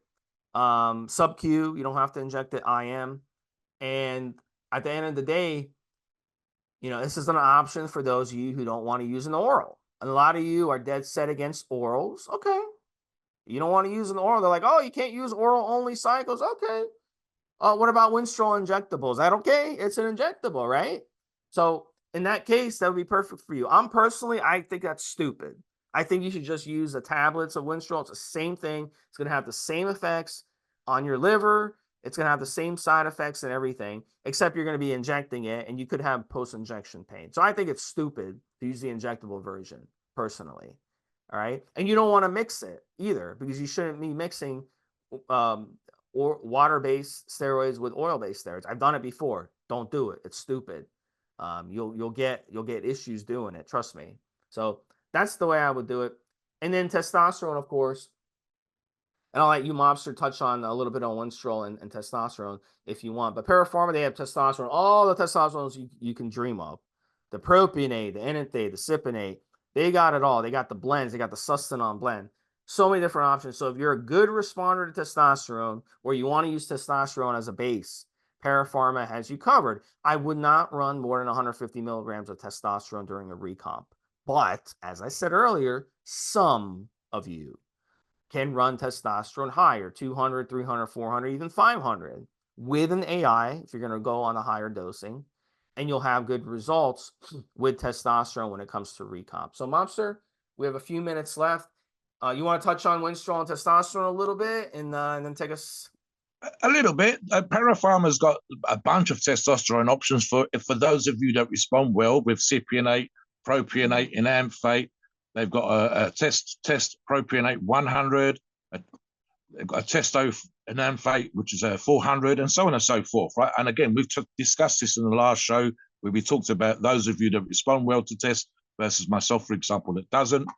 sub-Q. You don't have to inject it IM. And at the end of the day, you know, this is an option for those of you who don't want to use an oral. And a lot of you are dead set against orals. Okay. You don't want to use an oral. They're like, oh, you can't use oral only cycles. Okay. What about Winstrol injectables? Is that okay? It's an injectable, right? So in that case, that would be perfect for you. I think that's stupid. I think you should just use the tablets of Winstrol. It's the same thing. It's going to have the same effects on your liver. It's going to have the same side effects and everything, except you're going to be injecting it and you could have post-injection pain. So I think it's stupid to use the injectable version, personally. All right. And you don't want to mix it either, because you shouldn't be mixing or water-based steroids with oil-based steroids. I've done it before. Don't do it. It's stupid. You'll get issues doing it. Trust me. So that's the way I would do it. And then testosterone, of course. And I'll let you, Mobster, touch on a little bit on Winstrol and testosterone if you want. But Para Pharma, they have testosterone, all the testosterones you can dream of. The propionate, the enanthate, the cypionate. They got it all. They got the blends. They got the Sustanon blend. So many different options. So if you're a good responder to testosterone, or you want to use testosterone as a base, Para Pharma has you covered. I would not run more than 150 milligrams of testosterone during a recomp. But as I said earlier, some of you can run testosterone higher, 200, 300, 400, even 500 with an AI if you're going to go on a higher dosing, and you'll have good results with testosterone when it comes to recomp. So, Mobster, we have a few minutes left. You want to touch on Winstrol and testosterone a little bit, and then take us? A little bit. Para Pharma's got a bunch of testosterone options for those of you that respond well with cypionate, propionate, and enanthate. They've got a test propionate 100, they've got a testo enanthate, which is a 400, and so on and so forth, right? And again, we've discussed this in the last show where we talked about those of you that respond well to test versus myself, for example, that doesn't.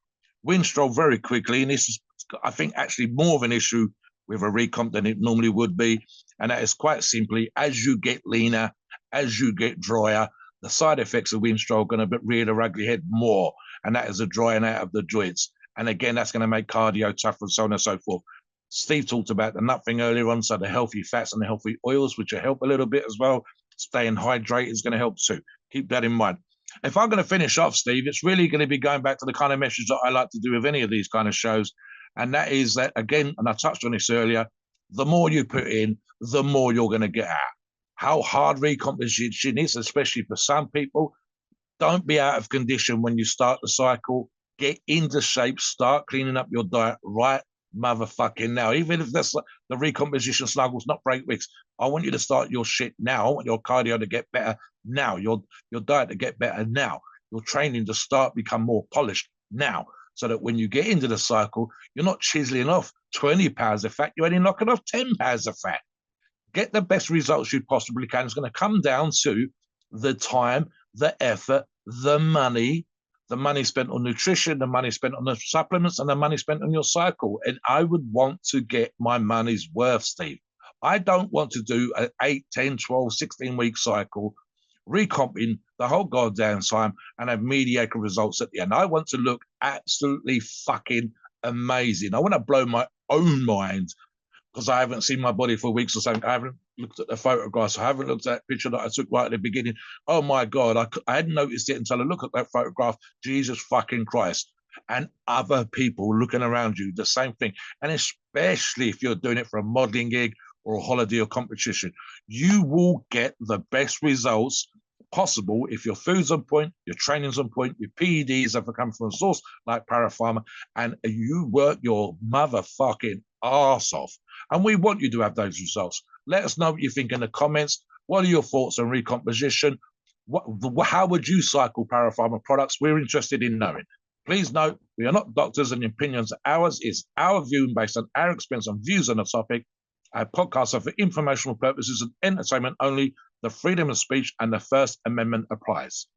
Winstrol very quickly, and this is, I think, actually more of an issue with a recomp than it normally would be, and that is quite simply, as you get leaner, as you get drier, the side effects of Winstrol are going to rear their ugly head more, and that is a drying out of the joints. And again, that's going to make cardio tougher and so on and so forth. Steve talked about the nut thing earlier on, so the healthy fats and the healthy oils, which will help a little bit as well. Staying hydrated is going to help too. Keep that in mind. If I'm going to finish off, Steve, it's really going to be going back to the kind of message that I like to do with any of these kind of shows. And that is that, again, and I touched on this earlier, the more you put in, the more you're going to get out. How hard recomposition is, especially for some people. Don't be out of condition when you start the cycle. Get into shape. Start cleaning up your diet right motherfucking now. Even if that's the recomposition snuggles, not break weeks. I want you to start your shit now. I want your cardio to get better now. Your diet to get better now. Your training to start become more polished now. So that when you get into the cycle, you're not chiseling off 20 pounds of fat. You're only knocking off 10 pounds of fat. Get the best results you possibly can. It's going to come down to the time, the effort, the money spent on nutrition, the money spent on the supplements, and the money spent on your cycle. And I would want to get my money's worth, Steve. I don't want to do an 8, 10, 12, 16-week cycle, recomping the whole goddamn time and have mediocre results at the end. I want to look absolutely fucking amazing. I want to blow my own mind because I haven't seen my body for weeks or something. I haven't looked at the photographs. I haven't looked at that picture that I took right at the beginning. Oh my God, I hadn't noticed it until I look at that photograph. Jesus fucking Christ. And other people looking around you, the same thing. And especially if you're doing it for a modeling gig or a holiday or competition, you will get the best results possible if your food's on point, your training's on point, your PEDs have come from a source like Para Pharma, and you work your motherfucking arse off. And we want you to have those results. Let us know what you think in the comments. What are your thoughts on recomposition? How would you cycle Para Pharma products? We're interested in knowing. Please note, we are not doctors and opinions. Ours is our view based on our experience and views on the topic. Our podcasts are for informational purposes and entertainment only. The freedom of speech and the First Amendment applies.